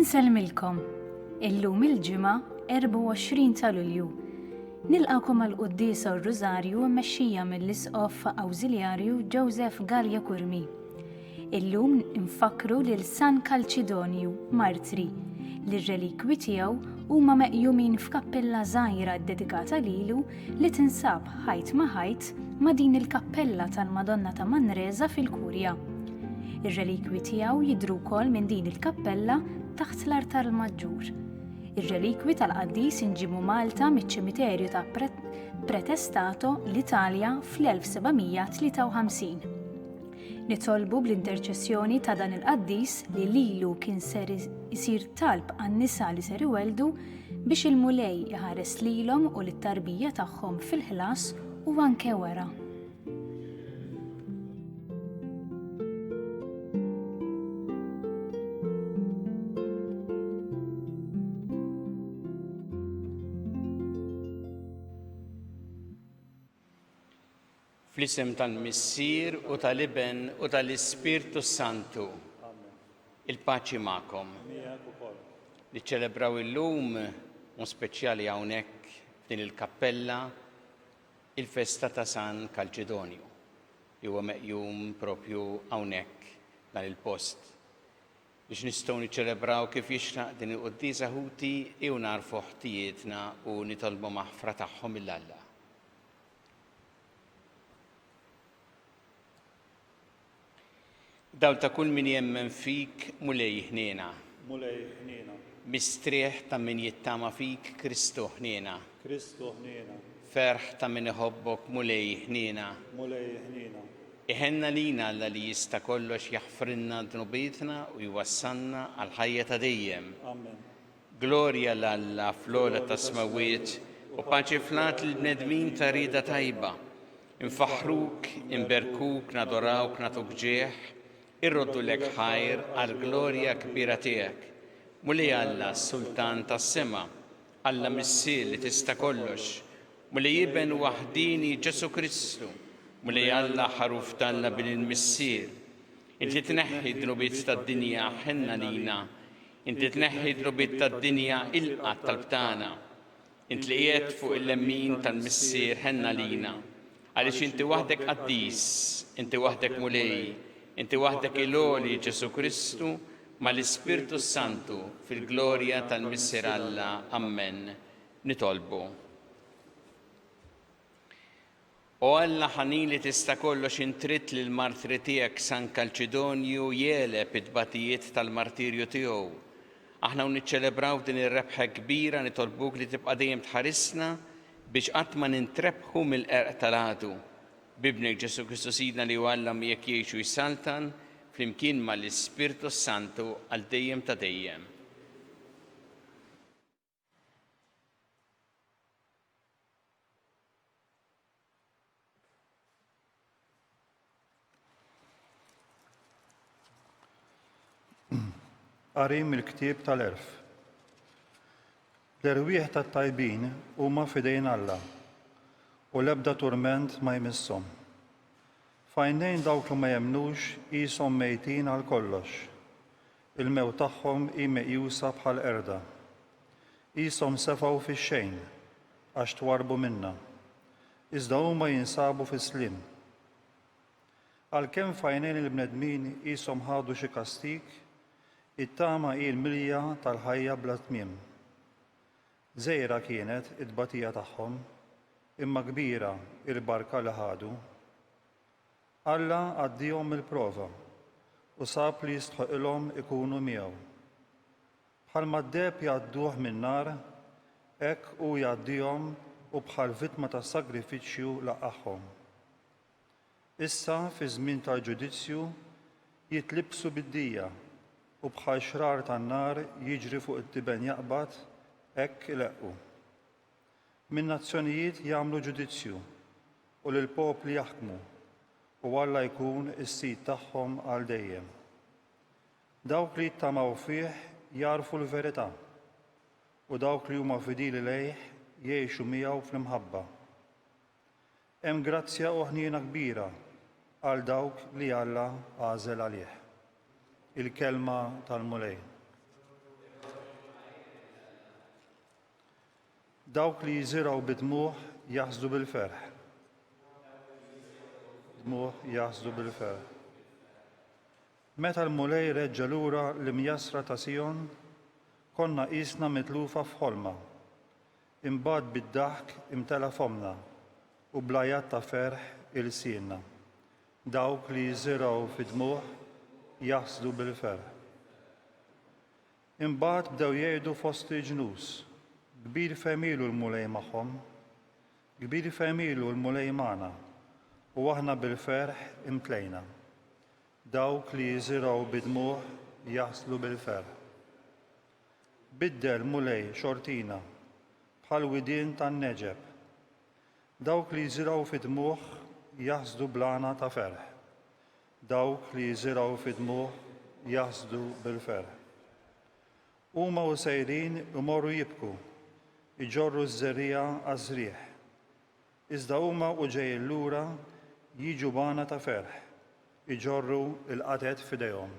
Insellmilkom. Illum il-ġimgħa 24 ta' Lulju. Nilqakom għall-Qudiesa r-Rużarju mmexxija mill-Isqoff Awżiljarju Joseph Gallia Kurmi. Illum infakru lil San Kalċidonju, martri, li r-relikwi tiegħu huma meqjumin f'kappella żgħira ddedikata lilu li tinsab ħajt ma' ħajt ma' din il-kappella tal-Madonna ta' Manresa fil-Kurja. Ir-relikwi tiegħu jidhru wkoll minn din il-kappella taħt l-Artar Maġġur. Ir-relikwi tal-Qaddis inġibu Malta miċ-ċimiterju ta' Pretestato l-Italja fl-1753. Nitolbu bl-interċessjoni ta' dan il-Qaddis li lilu kien ser isir talb għan-nisa li ser iweldu biex il-mulej iħares lilhom u lit-tarbija tagħhom fil-ħlas u anke wara. Fl-isem tal-Missier u tal-Iben u tal-Ispirtu Santu. Il-paċi magħkom. Niċċelebraw illum u speċjali hawnhekk f'din il-kappella il-festa ta' San Kalċidonju li huwa meqjum propju hawnhekk dan il-post. Biex nistgħu niċċelebraw kif jixraq din il-Quddiesa Ħuti u narfu ħtijietna u nitolbu maħfra tagħhom mill-Alla. Dawl ta' kull min jemmen fik mulej ħniena. Mulej ħniena. Mistrieħ ta' min jittama fik Kristu ħniena. Kristu ħniena. Ferħ ta' min iħobbok mulej ħniena. Mulej ħniena. Iħenna lina Alla li jista' kollox jaħfrinna dnubietna u jwassalna għal ħajja ta' dejjem. Amen. Glorja l-Alla fl-ola ta' smawiet u paċi flat l-bnedmin ta' rida tajba. Infaħruk, inberkuk, nadorawk, natuk ġieħ, irroddu lek ħajr għal-glorja kbira tiegħek. Mulej Alla s-Sultan tas-sema, Alla Missier li tista' kollox, mulej Iben waħdini Ġesu Kristu, mulej Alla ħaruf talla bil-Missier. Inti tneħħi drubiet tad-dinja ħenna lina, inti tneħħi drubiet tad-dinja ilqa tal-btana, inti li qiegħed fuq il-lemmin tal-Missier ħenna lina, għaliex inti waħdek Qaddis, inti waħdek mulej, inti waħdek il-għoli Ġesu Kristu ma l-Ispirtu Santu fil-glorja tal-Missier Alla. Amen. Nitolbu. O Alla ħanin li tista' kollox intrid lil martri tiegħek San Kalċidonju jeleb it-tbatijiet tal-martirju tiegħu. Aħna niċċelebraw din ir-rebħa kbira nitolbuk li tibqa' dejjem tħarisna biex qatt ma nintrebħu mill-qerq tal-għadu. Bibnek Ġesu Kristu Sidna li għallam jekk jgħixu jsaltan flimkien ma l-Ispirtu Santu għal dejjem ta' dejjem. Qarim il-ktieb tal-erf. L-erwieħ tat-tajbin huma f'idejn Alla u l-ebda turment ma jmisshom. F'għajnejn dawk li ma jemmnux qishom mejtin għal kollox. Il-mewt tagħhom hi meqjusa bħal qerda. Qishom sefgħu fix-xejn għax twarbu minnha. Iżda huma jinsabu fis-sliem. Għalkemm f'għajnejn il-bnedmin qishom ħadu xi kastig, it-tama hi l-milja tal-ħajja bla tmiem. Żgħira kienet it-tbatija tagħhom, imma kbira il-barka li ħadu. Alla għaddihom il-prova u sab li jistħoqilhom ikunu miegħu. Bħalma d-deb jgħadduh min-nar, hekk hu jgħaddihom u bħal vittma ta' sagrifiċċju laqgħahom. Issa fi żmien tal-ġudizzju jitlibsu bid-dija u bħal xrar tan-nar jiġri fuq it-tiben jaqbad, hekk ileqqu. Min nazzjonijiet jagħmlu ġudizzju u lil popli jaħkmu u Alla jkun is-sit tagħhom għal dejjem. Dawk li jittamaw fih jarfu l-verità u dawk li huma fidili lejh jgħixu miegħu fl-imħabba. Hemm grazzja u ħniena kbira għal dawk li Alla għażel għalih. Il-kelma tal-mulej. Dawk li jżiraw bid-dmuħ jaħsdu bil-ferħ. Dmuħ jaħsdu bil-ferħ. Meta l-mulej reġġa lura l-imjasra ta' Sion, konna qisna mitlufa f'ħolma. Imbagħad bid-daħk imtela fomna u blajat ta' ferħ il-sienna. Dawk li jżiraw fid-dmuħ jaħsdu bil-ferħ. Imbagħad bdew jgħidu fost il-ġnus, kbir femilu l-mulej magħhom, kbir femilu l-mulej magħna, u aħna bil-ferħ imtlejna. Dawk li jżiraw bid-dmuħ jaħslu bil-ferħ. Biddel mulej xortina bħal widien tan-neġeb. Dawk li jżiraw fid-dmuħ jaħsdu blana ta' ferħ. Dawk li jżiraw fid-dmuħ jaħsdu bil-ferħ. Huma u sejrin imorru jibku, iġorru ż-żerrija għaż-żrieħ. Iżda huma u ġejjin lura jiġu bana ta' ferħ, iġorru il-qatet f'idejhom.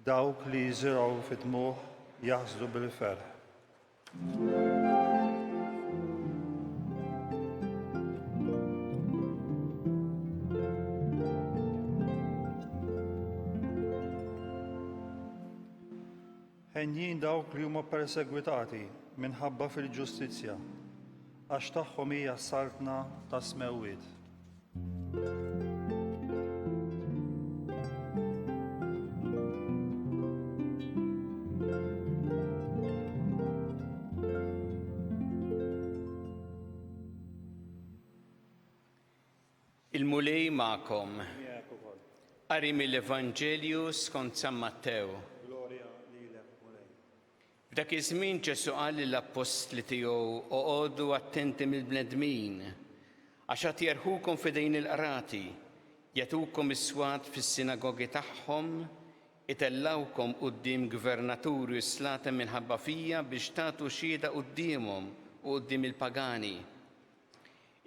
Dawk li jżiraw fid-dmuħ jaħsdu bil-ferħ. Ħenjin dawk li huma persegwitati minħabba fil-ġustizzja, għax tagħhom hija s-saltna ta' smewwiet. Il-mulej ma'kom. Qari mill-Evanġelju skont San Mattew. F'dak iż-żmien Ġesu qal lill-apostli tiegħu oqgħodu attenti mill-bnedmin għax qed jerħukom f'idejn il-qrati, jagħtukom is-swat fis-sinagogi tagħhom, itellawkom quddiem gvernaturi u slagħtem minħabba fija biex tagħtu xhieda quddiemhom u quddiem il-pagani.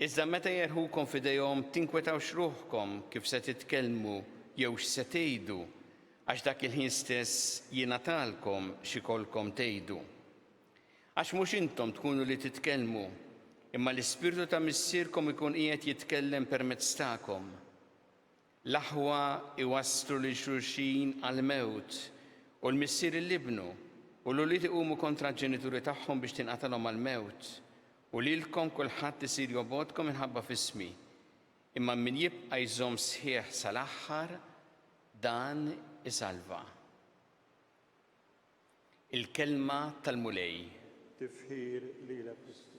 Iżda meta jerħukom f'idejhom tinkwetawx ruħkom kif se titkellmu jew x'se tgħidu, għax dak il-ħin stess jingħatalkom x'ikolkom tgħidu. Għax mhux intom tkunu li titkellmu, imma l-Ispirtu ta' missierkom ikun qiegħed jitkellem permezz tagħkom. L-aħwa iwasslu lil xulxin għall-mewt u l-missier illibnu u l-ulied iqumu kontra l-ġenituri tagħhom biex tinqatalhom għall-mewt u lilkom kulħadd isir jogħbodkom minħabba f'ismi. Imma min jibqa' jżomm sħiħ sal-aħħar dan isalva. Il-kelma tal-mulej. Tifħir lilek Kristu.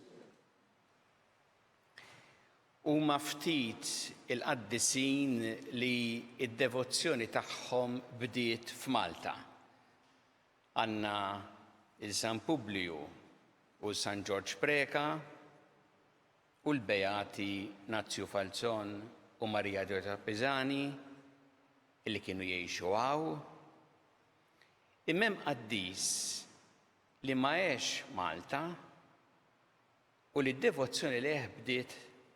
Huma ftit il-qaddisin li d-devozzjoni tagħhom bdiet f'Malta. Għandna il-San Publiu u San George Preka u l-Beati Nazju Falzon u Marija Djota Pisani illi kienu jgħixu għaw. Imem qaddis li ma għex Malta u li d-devozzjoni leħ bdiet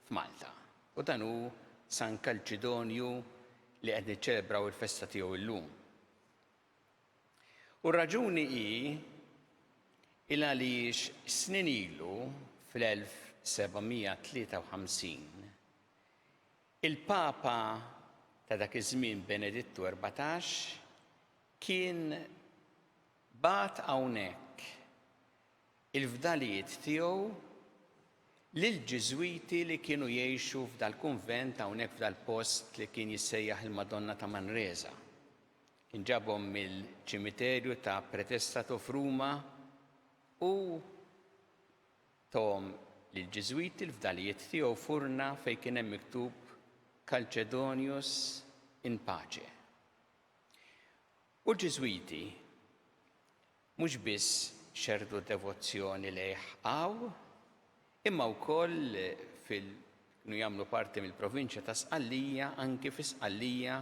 f'Malta. U dan hu San Kalċidonju li qed niċċelebraw il-festa tiegħu llum. U r-raġuni hi il għaliex snin ilu fl-1753 il-Papa ta' dak iż-żmien Benedittu 14 kien bagħat hawnhekk il-fdalijiet tiegħu lill-Ġiżwiti li kienu jgħixu f'dal-kunvent hawnhekk f'dal-post li kien jissejjaħ il-Madonna ta' Manresa. Kien ġabhom mill-ċimiterju ta' Pretestato f'Ruma u tom lill-Ġiżwiti l-fdalijiet tiegħu furna fejn kien hemm miktub Calcedonius in pace. U l-Ġiżwiti mhux biss xerdu devozzjoni lejh hawn, imma wkoll kienu jagħmlu parti mill-provinċja ta' Sqallija, anke fi Sqallija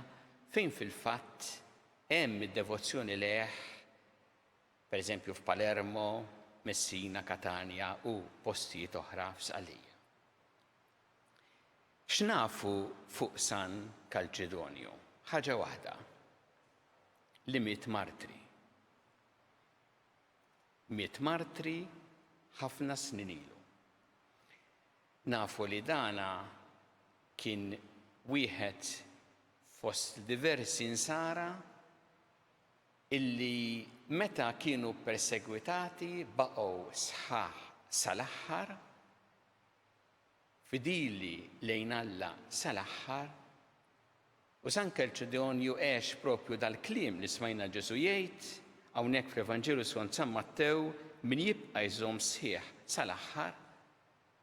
fejn fil-fatt hemm id-devozzjoni lejh, pereżempju f'Palermo, Messina, Catania u postijiet oħra f'Sqallija. X'nafu fuq San Kalċedonju? Ħaġa waħda, li miet martri. Miet martri ħafna snin ilu. nafu li dana kien wieħed fost diversi nsara illi meta kienu persegwitati baqgħu sħaħ sal-aħħar, fidili lejn Alla sal-aħħar, u San Kalċedonju għex propju dal-kliem li smajna Ġesu jgħid hawnhekk fl-Evanġelu skont San Mattew min jibqa' jżomm sħiħ sal-aħħar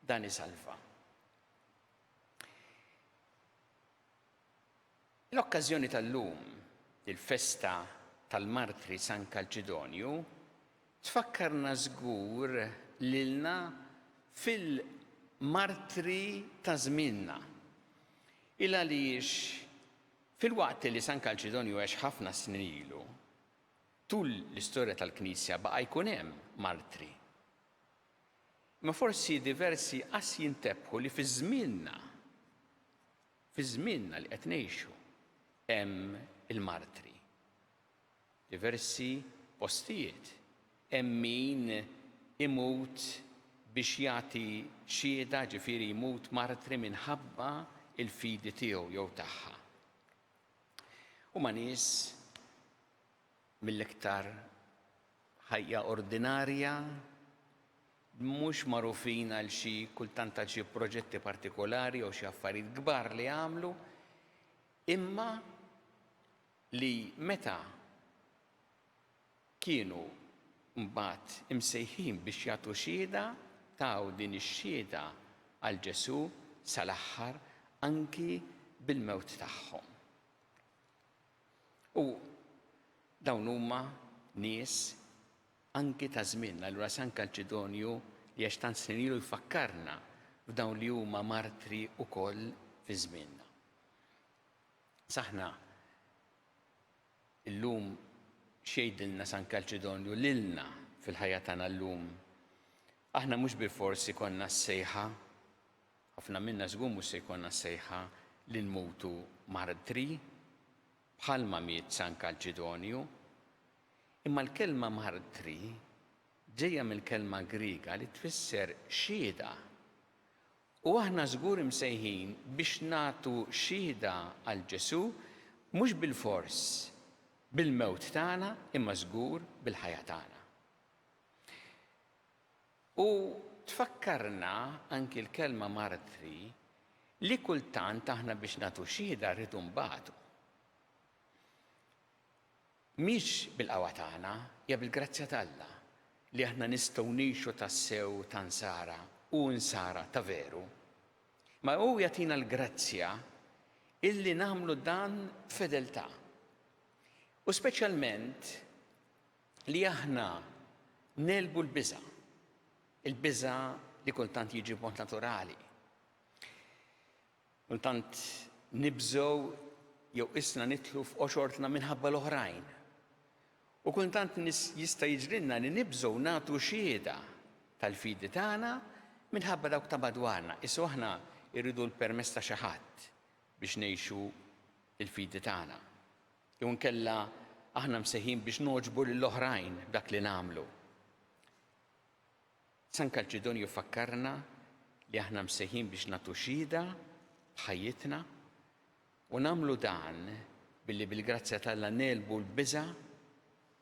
dan isalva. L-okkażjoni tal-lum, il-festa tal-Martri San Kalċedonju, tfakkarna żgur lilna fil-martri ta' żmienna. Il għaliex fil-waqt li San Kalċedonju għex ħafna snin ilu, tul l-istorja tal-Knisja baqa' jkun hemm martri. Ma forsi diversi qas jintebħu li fi żmienna li qed ngħixu hemm il-martri. Diversi postijiet hemm min imut biex jagħti xhieda, ġifieri jmut martri minħabba il-fidi tiegħu jew tagħha. Huma nies mill-iktar ħajja ordinarja, mhux magħrufin għal xi kultant għal xi proġetti partikolari jew xi affarijiet kbar li għamlu, imma li meta kienu mbagħad imsejħin biex jagħtu xhieda taw din ix-xhieda għal Ġesu sal-aħħar anki bil-mewt tagħhom. U dawn huma nies anki ta' żmien, allura San Kalċedonju li għax tant snin ilu jfakkarna f'dawn li huma martri wkoll fi żmienna. Saħna illum xejdilna San Kalċedonju lilna fil-ħajja tagħna llum. Aħna mhux bil-forsi konna s-sejħa, ħafna minna żgur mhux se jkollna s-sejħa li nmutu martri bħalma miet San Kalċedonju, imma l-kelma martri ġejja mill-kelma Griega li tfisser xhieda. U aħna żgur imsejħin biex nagħtu xhieda għal Ġesu mhux bil-fors bil-mewt tagħna imma żgur bil-ħajja tagħna. U tfakkarna anki l-kelma martri li kultant aħna biex nagħtu xhieda rridu nbagħtu. Mhix bil-qawwa tagħna, hija bil-grazzja t'Alla li aħna nistgħu ngħixu tassew ta' nsara u nsara ta' veru. Ma hu jagħtina l-grazzja illi nagħmlu dan b'fedeltà. U speċjalment li aħna nelbu l-biża'. Il-biża' li kultant jiġi b'mod naturali. Kultant nibżgħu jew isna nitlu f'qoxortna minħabba l-oħrajn. U kultant jista' jiġrilna li nibżgħu nagħtu xhieda tal-fidi tagħna minħabba dawk ta' madwarna. Issa aħna rridu l-permess ta' xi ħadd biex ngħixu l-fidi tagħna. Jew inkella aħna msejħin biex noġbu lill-oħrajn dak li nagħmlu. San Kalċedonju fakkarna li aħna msejħin biex nagħtu xhieda b'ħajjitna u nagħmlu dan billi bil-grazzja t'Alla nelbu l-biża'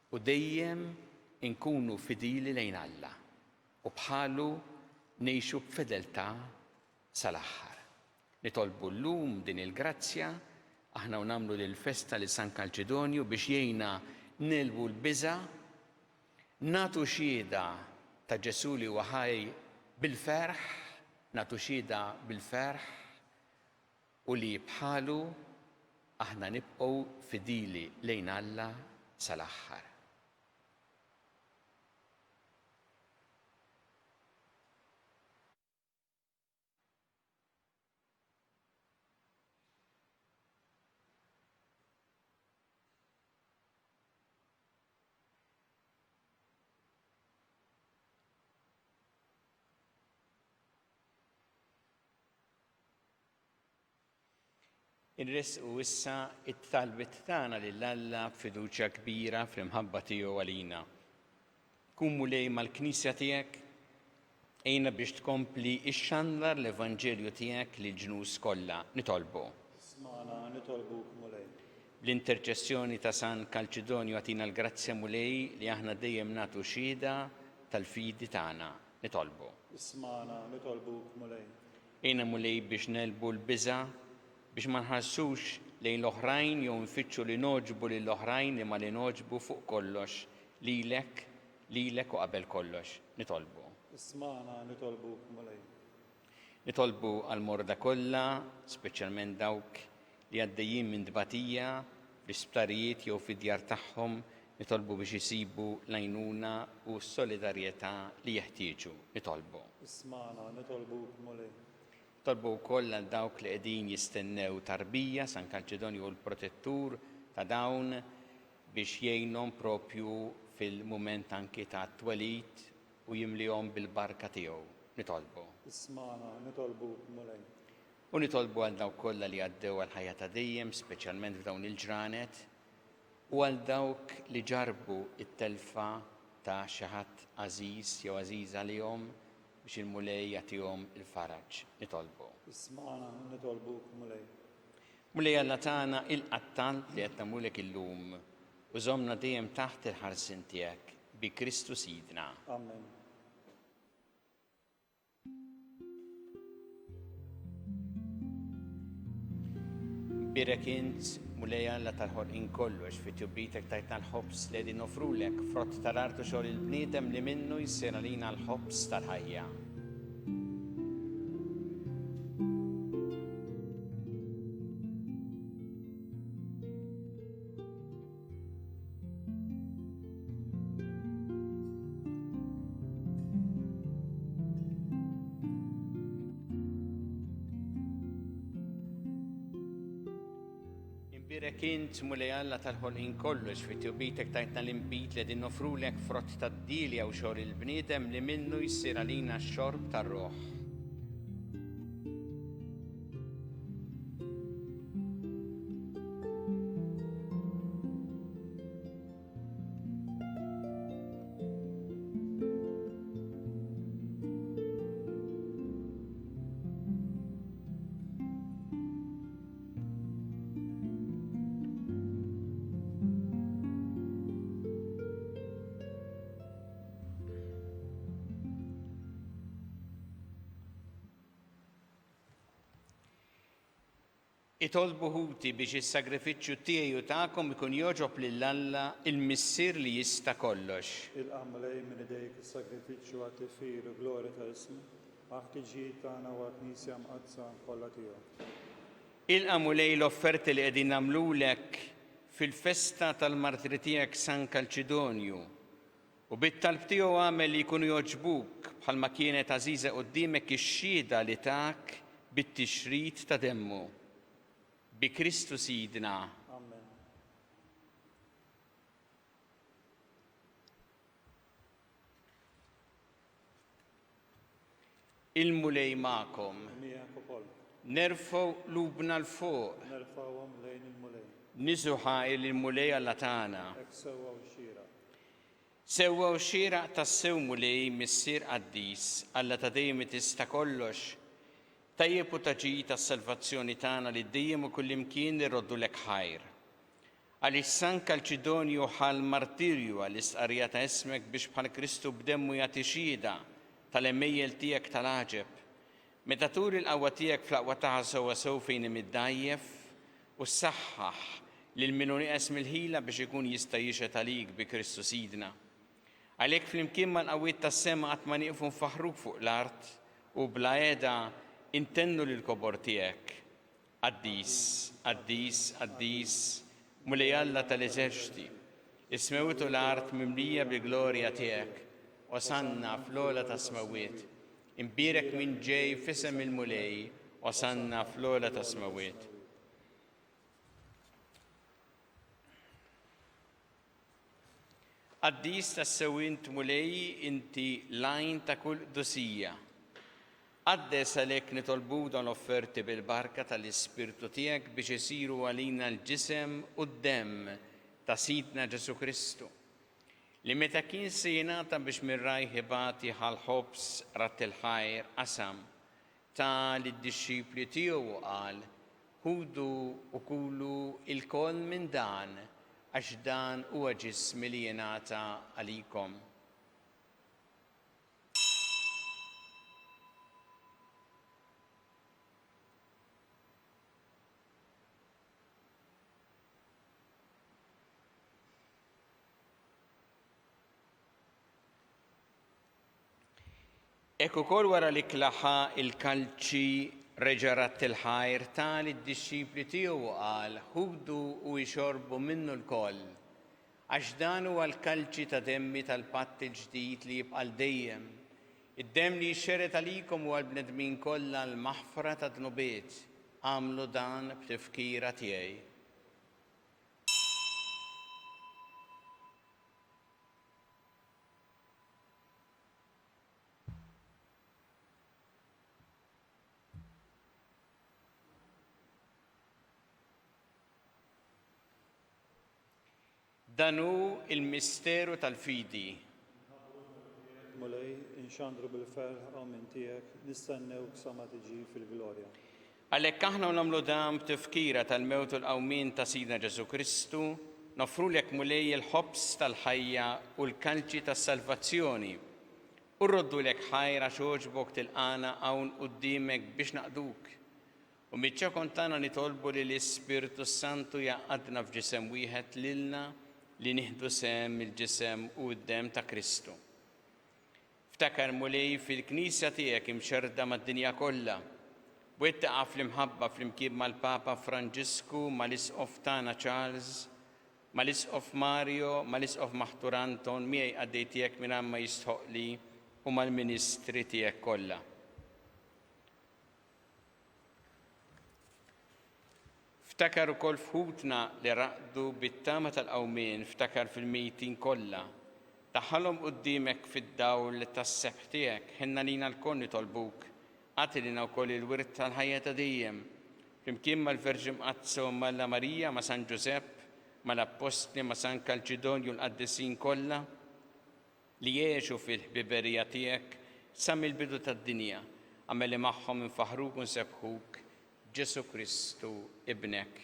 u dejjem inkunu fidili lejn Alla u bħalu ngħixu b'fedeltà sal-aħħar. Nitolbu llum din il-grazzja aħna u nagħmlu lill-festa li San Kalċedonju biex jgħinna nelbu l-biża', nagħtu xhieda ta' Ġesu li huwa ħaj bil-ferħ, nagħtu xhieda bil-ferħ u li bħalu aħna nibqgħu fidili lejn Alla sal-aħħar. Irresqu issa it-talbit tagħna lil Alla b'fiduċja kbira fl-imħabba tiegħu għalina. Kumu lejn mal-Knisja tiegħek, Ejna biex tkompli ix-xandar l-Evanġelju tiegħek li ġnus kollha nitolbu. Smana nitolbuk mulej. Bl-interċessjoni ta' San Kalċidonju għatina l-grazzja mulej li aħna dejjem nagħtu xhieda tal-fidi tagħna nitolbu. Smana nitolbuk mulej. Ejna mulej biex nelbu l-biża' biex ma nħassux lejn l-oħrajn jew nfittxu li noġbu lill-oħrajn li ma li noġbu fuq kollox lilek u qabel kollox nitolbu. Smana nitolbuk mulej. Nitolbu għal-morda kollha, speċjalment dawk li għaddejjin minn dbatija fl-isptarijiet jew fid-djar tagħhom, nitolbu biex isibu l-għajnuna u s-solidarjetà li jeħtieġu nitolbu. Smana nitolbuk mulej. Nitolbu wkoll għal dawk li qegħdin jistennew tarbija San Kalċidonju u l-protettur ta' dawn biex jgħinhom propju fil-mument anki ta' twelid u jimlihom bil-barka tiegħu nitolbu. Smana nitolbuk mulej. U nitolbu għal dawk kollha li għaddew għal ħajja ta' dejjem, speċjalment f'dawn il-ġranet, u għal dawk li ġarbu it-telfa ta' xi ħadd għażiż jew għażiża għalihom biex il-mulej jagħtihom il-faraġġ nitolbu. Smana nitolbuk mulej. Mulej Alla tagħna il-qattant li qed nagħmulek illum u żommna dejjem taħt il-ħarsien tiegħek bi Kristu Sidna. Amen. Birek int, mulej Alla tal-ħolqien kollox fit-tjubritek tajtna l-ħobs li qegħdin nofrulek frott tal-artu xogħol il-bniedem li minnu jsir għalina l-ħobs tal-ħajja. Birek int, mulej Alla tal-ħolqien kollox fit-tjubritek tajtna l-imbit li qegħdin nofrulek frott tad-dilja u xogħol il-bniedem li minnu jsir għalina x-xorb tar-Ruħ. Itolbu ħuti biex is-sagrifiċċju tiegħi u tagħkom ikun jogħġob lil Alla il-Missier li jista' kollox. Il-qamlej minn idejk is-sagrifiċċju għat-tifir u glorja ta' ismu, aħtiġijiet tagħna u għat-Knisja mqazza kollha tiegħu. Ilqamu lej l-offerti li qegħdin nagħmlulek fil-festa tal-martri tiegħek San Kalċidonju u bit-talb tiegħu għamel li jkunu jogħġbuk bħalma kienet għażiża quddiemek ix-xhieda li tak bit-tixrid ta' demmu. Bi Kristu Sidna. Amen. Il-mulej ma'kom. Miegħek ukoll. Nerfgħu lubna l-fuq. Nerfgħuhom lejn il-mulej. Niżuħa il-mulej Alla tagħna. Hekk sewwa xieraq. Sewwa xieraq tas-sew mulej missier qaddis Alla ta' dejjem tista' kollox. Tajjeb u taġi tas-salvazzjoni tagħna li dejjem u kullimkien irroddu lek ħajr. Għaliex San Kalċidonju ħal martirju għall-istqarrija ta' ismek biex bħal Kristu b'demmu jagħti xhieda tal-emmejjel tiegħek tal-għaġeb. Meta tur il-qawwa tiegħek fl-aqwa tagħha sewwa sew fejn imiddajjef u ssaħħaħ lil min nieqes mill-ħila biex ikun jista' jixhed għalik bi Kristu Sidna. Għalhekk flimkien mal-qawwiet tas-sema qatt ma nieqfu nfaħruk fuq l-art u bla għeda intennu lill-kobor tiegħek. Qaddis, qaddis, qaddis, mulej Alla tal-eżerċiti, ismewtu l-art mimlija bil-glorja tiegħek, osanna fl-ola ta' smawiet, imbirek minn ġej fisem il-mulej, osanna fl-ola ta' smawiet. Qaddis tas-sewint mulej inti lajn ta' kull dosija. Għaddes għalhekk nitolbu dan l-offerti bil-barka tal-Ispirtu tiegħek biex isiru għalina l-ġisem u d-demm ta' Sidna Ġesu Kristu li meta kien se jingħata biex mir-rajħibati ħal-ħobs rat il-ħajr qasam ta' lid-disċipli tiegħu qal ħudu u kulu il-koll minn dan għax dan huwa ġismi li jingħata għalikom. Ekku kol wara li klaħa il-kalċi reġarat il-ħajr tal id-disċipli tiegħu qal ħudu u jxorbu minnu l-koll għax dan huwa l-kalċi ta' demmi tal-patt il-ġdid li jibqal dejjem. Id-demm li jxxeret għalikom huwa l-bnedmin kollha l-maħfra ta' dnubiet. Għamlu dan b'tifkira tiegħi. Danu il-misteru tal-fidi. Mulej, inxandru bil-ferħ minn tiegħek, nistennewk sa ma tiġi fil-glorja. Għalhekk aħna nagħmlu dan b'tifkira tal-mewt u l-qawmien ta' Sidna Ġesu Kristu, nofrulek mulej il-ħobs tal-ħajja u l-kalċi tas-salvazzjoni. U rroddulek ħajra xogħġbok tilqana hawn quddiemek biex naqduk. U miċ-ċokon tagħna nitolbu li l-Ispirtu Santu jaqadna f'ġisem wieħed lilna li nieħdu sem il-ġisem u d-dem ta' Kristu. Ftakar mulej fil-Knisja tiegħek imxerda mad-dinja kollha. Wettaqa fl-imħabba fl-imkien mal-Papa Franġisku, mal-Isqof tagħna Charles, mal-Isqof Mario, mal-Isqof Maħtur Anton, miegħi għaddej tiegħek minn ma jistħoqli u mal-Ministri tiegħek kollha. Ftakar ukoll fħutna li raqdu bit-tama tal-qawmien, ftakar fil-mejtin kollha. Taħħalhom quddiemek fid-dawl tas-sebħ tiegħek, ħinna lina l-koll nitolbuk. Għati lina wkoll il-wirt tal-ħajja ta' dejjem. Flimkien mal-Verġi Mqazza u Malla Marija ma' San Ġusepp, mal-Apostli ma' San Kalċidonju l-Qaddisin kollha li jgħixu fil-ħbiberija tiegħek sa mill-bidu tad-dinja, għameli magħhom infaħruk u nsebħuk Ġesu Kristu ibnek.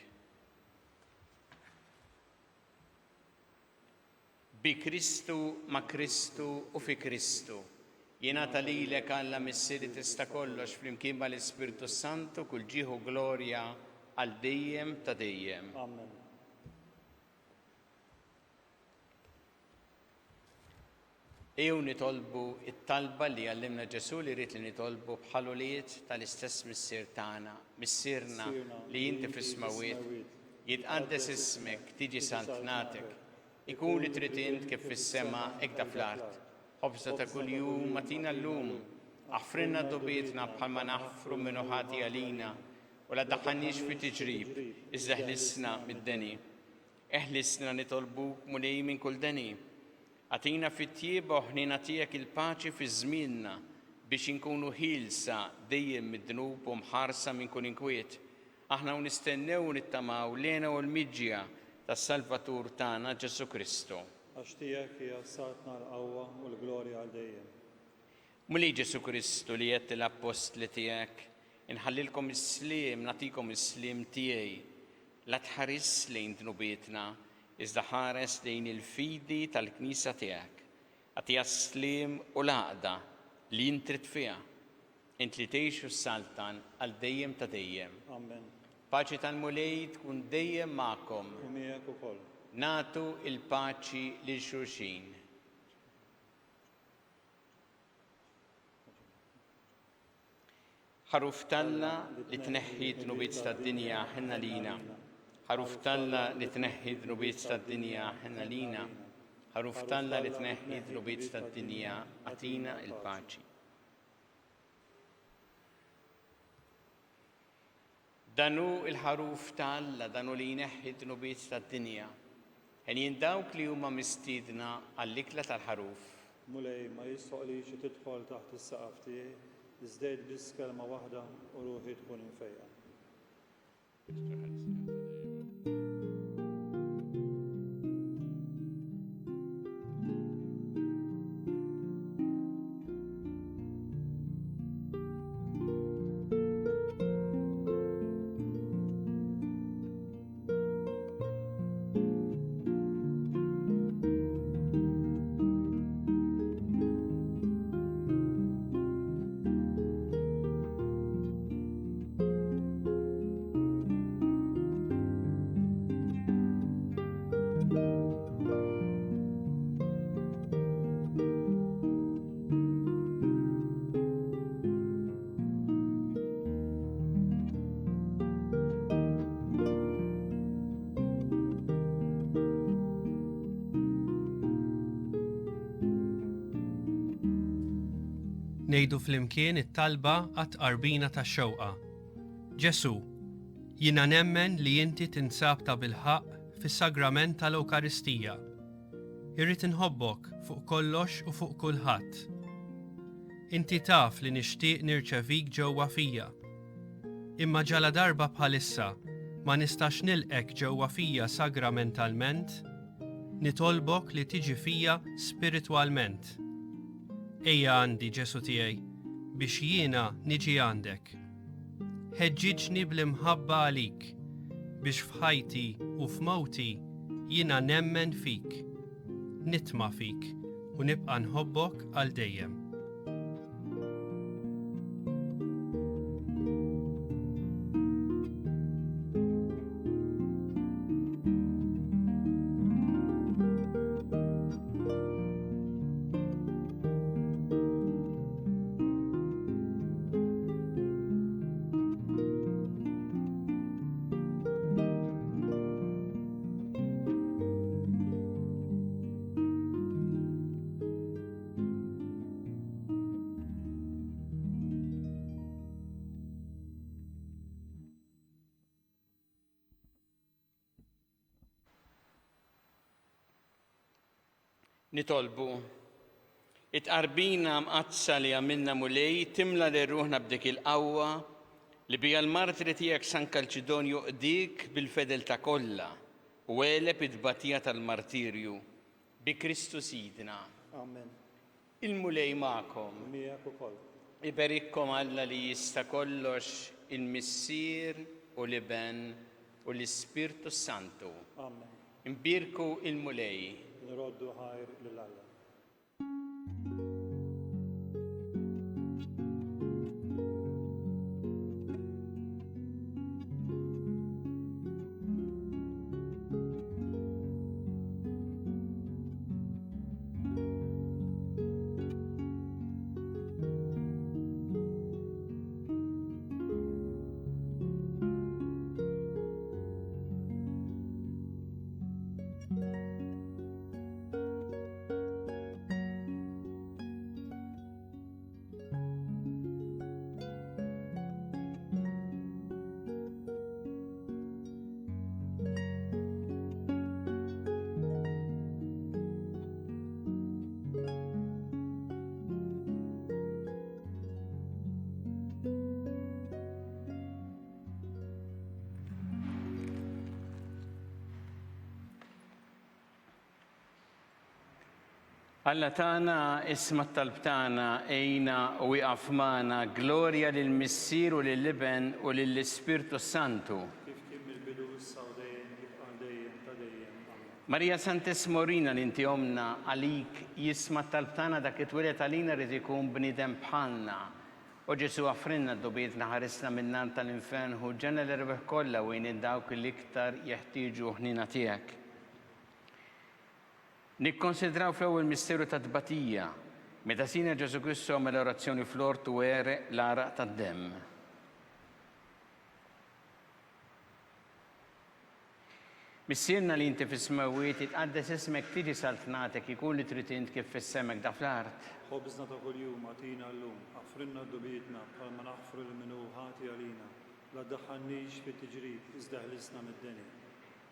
Bi Kristu, ma' Kristu u fi Kristu. Jingħata lilek Alla missieri tista' kollox flimkien mal-Ispirtu Santu kull ġieħu glorja għal dejjem ta' dejjem. Amen. Ew nitolbu it-talba li għallimna Ġesu li rrid li nitolbu bħaluliet tal-istess missier tagħna, missierna li inti fis-smawiet, jitqaddes ismek, tiġi santnatek, ikun li trid int kif fis-sema hekk ta' fl-art. Ħobsa ta' kuljum matina llum, aħfrinna dubietna bħalma naħfru minnu ħati għalina, u la daħħannix fi tiġrib, iżda ħlisna mid-deni. Eħlisna nitolbuk mulej minn kull deni. Għatina fit-tjieba ħnina tiegħek il-paċi fi żmienna biex inkunu ħilsa dejjem mid-dnub u mħarsa minn kull inkwiet. Aħna nistennew nittamaw lena u l-miġġja tas-Salvatur tagħna Ġesu Kristu. Għax tiegħek hija satna l-qawwa u l-glorja għal dejjem. Muli Ġesu Kristu li qed l-apostli tiegħek, inħallilkom is-sliem, nagħtikom is-sliem tiegħi, la tħares lejn dnubietna, iżda ħares lejn il-fidi tal-Knisja tiegħek. Għatija s-sliem u l-għaqda li intrid fiha. Int li tgħixu s-saltan għal dejjem ta' dejjem. Amen. Paċi tal-mulej tkun dejjem magħkom. U miegħek ukoll. Natu il-paċi lil xulxin. Ħaruf talla li tneħħi dnubiet tad-dinja ħinna lina. Ħaruf talla li tneħħi dnubiet tad-dinja ħinna lina. Ħaruf talla li tneħħi dnubiet tad-dinja għatina il-paċi. Danu il-ħaruf talla, danu li jneħħi dnubiet tad-dinja. Ħen dawk li huma mistiedna għall-ikla tal-ħaruf. Mulej ma jistħoqlix tidħol taħt is-saqaf tiegħi, iżdejt biss kelma waħda u ruħi tkun infejqa. Ngħidu flimkien it-talba għat-qarbina tax-xewqa. Ġesu, jiena nemmen li inti tinsab ta' bilħaq fis-sagrament tal-Ewkaristija. Irrid inħobbok fuq kollox u fuq kulħadd. Inti taf li nixtieq nirċevik ġewwa fija. Imma ġala darba bħalissa ma nistax nilqek ġewwa fija sagramentalment, nitolbok li tiġi fija spiritwalment. Ejja għandi Ġesu tiegħi biex jiena niġi għandek. Ħeġġiġni bl-imħabba għalik biex f'ħajti u f'mawti jiena nemmen fik, nitma' fik u nibqa' nħobbok għal dejjem. Nitolbu, it-qarbina mqazza li għamilna mulej timla li ruħna b'dik il-qawwa li bija l-martri tiegħek San Kalċidonju qdik bil-fedeltà kollha u għeleb it-tbatija tal-martirju bi Kristu Sidna. Amen. Il-mulej magħkom. Miegħek ukoll. Iberikkom Alla li jista' kollox il-Missier u l-Iben u l-Ispirtu Santu. Amen. Imbirku il-mulej. Nroddu ħajr lil Alla. Alla tana isma talb tana ejna u iqaf magħna glorja lill-Missier u lill-Iben u lill-Ispirtu Santu. Kif kien mill-bidu issa u dejjem jibqa' dejjem ta' dejjem. Amen. Marija Santis Morina li inti omna għalik jisma talb tana dak it-twilet għalina rid ikun bniedem bħalna. U Ġesu għafrinna d-dubiet naħarisna minn-nar tal-infern u ġenna l-irbeħ kollha wejn id-dawk l-iktar jeħtieġu ħnina tiegħek. Nikkonsidraw fl-ewwel misteru ta' tbatija, meta sina Ġesu Kristu għamel orazzjoni fl-ort u għere l-araq tad-demm. Missierna li inti fis-smawiet itqaddes ismek tiġi saltnatek ikun li trid int kif fis-semek da fl-art. Ħobżna ta' kuljum għatina llum, ħafrinna d-dubietna bħalma naħfru l-minu ħati għalina, la ddaħħalniex fit-tiġrid iżda ħlisna mid-deni.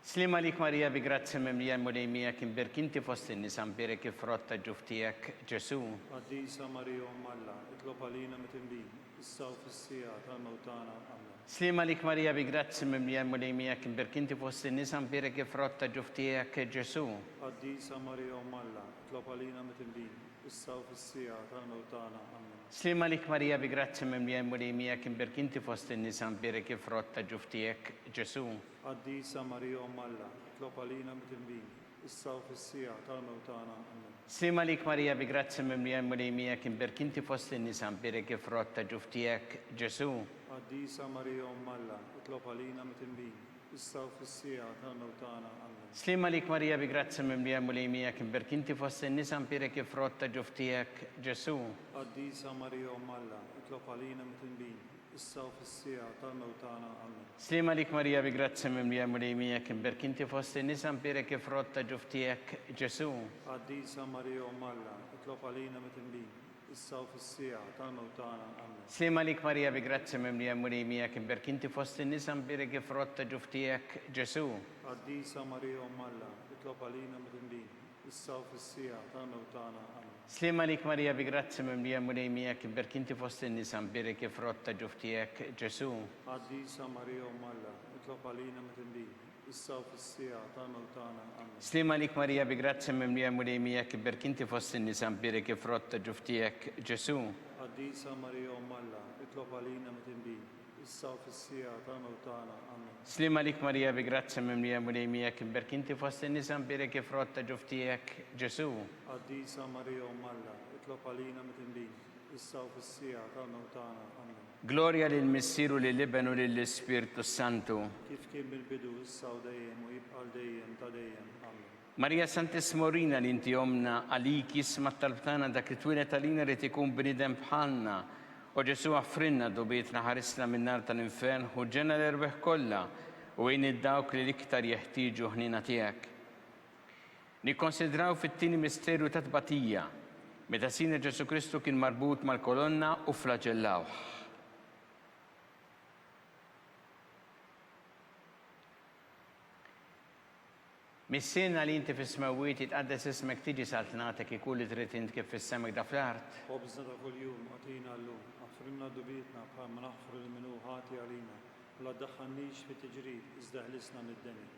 Slima lik Marija bi grazzi mimlija mulejmija kien berkinti fost in-nisa mbirek kif rotta ġuftijek Ġesu. Qaddisa Marija Umm Alla, itlob għalina mit-tinbin, issa u fis-sija tal-mewtana. Amen. Slima lik Marija bi grazzi mimlija mulejmija kien berkinti fost in-nisa mbirek kif rotta ġuftijek Ġesu. Qaddisa Marija Umm Alla, itlob għalina mit-tinbin, issa u fis-sija tal-mewtana. Amen. Slima lik Marija bi grazzi mimlija mulejmija kien berkinti fost in-nisa mbirek kif rotta ġuftijek Ġesu. Qaddisa Marija Umm Alla, itlob għalina mit-tinbin, issa u fis-sija tal-mewtana. Amen. Slima lik Marija bi grazzi mimlija mulejmija kien berkinti fost in-nisa mbirek kif rotta ġuftijek Ġesu. Qaddisa Marija Umm Alla, itlob għalina mit-tinbin, issa u fis-sija tal-mewtana. Amen. Slima lik Marija bi grazzi mimlija mulejmija kien berkinti fost in-nisa mbirek kif rotta ġuftijek Ġesu. Qaddisa Marija Umm Alla, itlob għalina mit-tinbin, issa u fis-sija tal-mewtana. Amen. Slima lik Marija bi grazzi mimlija mulejmija kien berkinti fost in-nisa mbirek kif rotta ġuftijek Ġesu. Qaddisa Marija Umm Alla, itlob għalina mit-tinbin, issa u fis-sija tal-mewtana. Amen. Slima lik Marija bi grazzi mimlija murejmija kimberk inti fost in-nisa mbirek frott ta' ġuftijek Ġesu. Qaddisa Marija Umm Alla, itlob għalina mit-tinbin, issa u fis-sija tal-mewtana. Amen. Slima lik Marija bi grazzi mimlija murejmija kimberk inti fost in-nisa mbirek frott ta' ġuftijek Ġesu. Qaddisa Marija Umm Alla, itlob għalina mit-tinbin, issa u fis-sija tal-mewtana. Amen. Slima lik Marija bi grazzi mimlija murejmija kimberk inti fost in-nisa mbirek frott ta' ġuftijek Ġesu. Qaddisa Marija Umm Alla, itlob għalina mit-tinbin, issa u fis-sija tal-mewtana. Amen. Slima lik Marija bi grazzi mimlija murejmija kimberk inti fost in-nisa mbirek frott ta' ġuftijek Ġesu. Qaddisa Marija Umm Alla, itlob għalina mit-tinbin, issa u fis-sija tal-mewtana. Amen. Gloria lil Missieru lil Ibn u lil Spiritu Santu. Kif kien bil-bidu issa u dejjem u jibqa' dejjem ta' dejjem. Amen. Marija Santismorina li inti omna għalik jisma talbtana dak li twilet għalina li tikun bnidem bħalna. U Ġesu għaffrinna dubietna ħarisna minn nar tal-infern u ġenna l-erbeħ kollha u għin id-dawk li l-iktar jeħtieġu ħnina tiegħek. Nikkonsidraw fit-tieni misterju ta' tbatija meta Sina Ġesu Kristu kien marbut mal-kolonna u flagellawh. Missina li inti fis-smawiet jitqaddes ismek tiġi saltnatek ikun li trid int kif fis-semek da fl-art. خبزنا كل يوم أعطينا اللوم أغفرنا ذنوبنا كما نغفر المنوحات علينا ولا تدخلنيش في تجريب ازدهلسنا من الدنيا.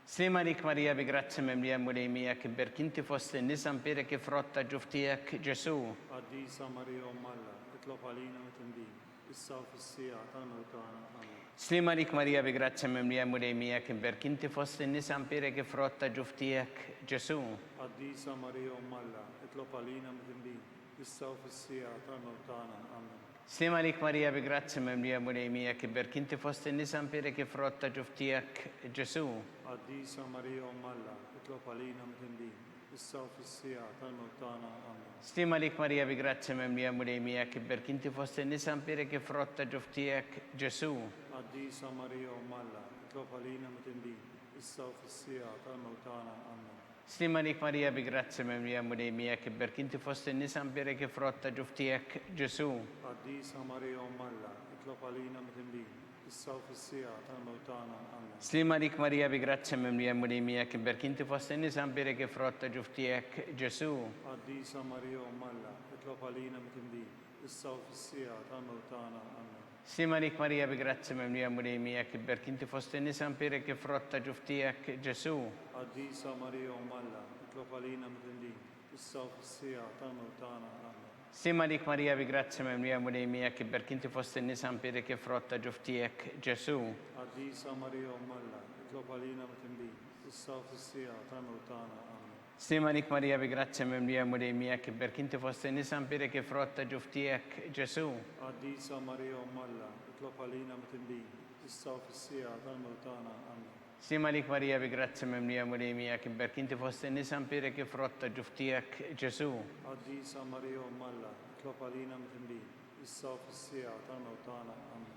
Slima lik Marija bi grazzi mimlija murejmija kimberk inti fost in-nisa mbirek frotta ġuftijek Ġesu. قديسة مريم أم الله اطلب علينا وتنبيه issa u fis-sija tal-mewtana. Amen. Slima lik Marija bi grazzi mimlija murejmija kimberk inti fost in-nisa mbirek frotta ġuftijek Ġesu. قديسة مريم أم الله اطلب علينا وتنبيه issa u fis-sija tal-mewtana. Amen. Slima lik Marija bi grazzi mimlija murejmija kimberk inti fost in-nisa mbirek frotta ġuftijek Ġesu. قديسة مريم أم الله اطلب علينا وتنبيه issa u fis-sija tal-mewtana. Amen. Slima lik Marija bi grazzi mimlija murejmija kimberk inti fost in-nisa mbirek frotta ġuftijek Ġesu. قديسة مريم أم الله اطلب علينا وتنبيه issa u fis-sija tal-mewtana. Amen. Slima lik Marija bi grazzi mimlija murejmija kimberk inti fost in-nisa mbirek frotta ġuftijek Ġesu. قديسة مريم أم الله اطلب علينا وتنبيه issa u fis-sija tal-mewtana. Amen. Slima lik Marija bi grazzi mimlija murejmija kimberk inti fost in-nisa mbirek frotta ġuftijek Ġesu. قديسة مريم أم الله اطلب علينا وتنبيه issa u fis-sija tal-mewtana. Amen. Slima lik Marija bi grazzi mimlija murejmija kimberk inti fost in-nisa mbirek frotta ġuftijek Ġesu. قديسة مريم أم الله اطلب علينا وتنبيه issa u fis-sija tal-mewtana. Amen. Slima lik Marija bi grazzi mimlija murejmija kimberk inti fost in-nisa mbirek frotta ġuftijek Ġesu. قديسة مريم أم الله اطلب علينا وتنبيه issa u fis-sija tal-mewtana. Amen. Slima lik Marija bi grazzi mimlija murejmija kimberk inti fost in-nisa mbirek frotta ġuftijek Ġesu. قديسة مريم أم الله اطلب علينا وتنبيه issa u fis-sija tal-mewtana. Amen. Slima lik Marija bi grazzi mimlija murejmija kimberk inti fost in-nisa mbirek frotta ġuftijek Ġesu. قديسة مريم أم الله اطلب علينا وتنبيه issa u fis-sija tal-mewtana. Amen.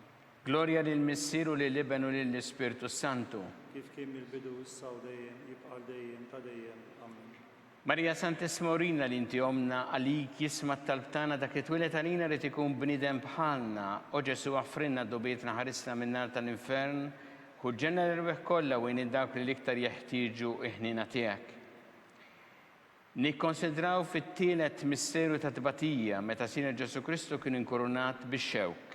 Gloria lil Missieru lil Ibn u lil Spiritu Santu. kif kien mill-bidu issa u dejjem jibqa' dejjem ta' dejjem. Amen. Marija Santismorina li inti omna għalik jisma talbtana dak li twilet għalina li tikun bnidem bħalna u Ġesu għaffrinna dubietna ħarisna minn nar tal-infern u ġenna l-erbeħ kollha u dawk li l-iktar jeħtieġu iħnina tiegħek. Nikkonsidraw fit-tielet misteru ta' tbatija meta Sina Ġesu Kristu kien inkurunat bix-xewk.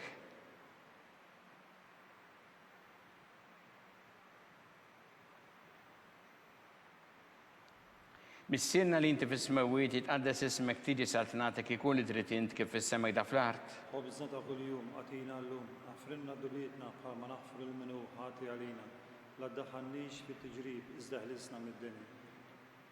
Missierna li inti fis-smawiet jitqaddes ismek tiġi saltnatek ikun li trid int kif fis-semek da fl-art. خبزنا كل يوم أعطينا اللوم أغفرنا ذنوبنا كما نغفر المنوحات علينا لا تدخلنيش في تجريب ازدهلسنا من الدنيا.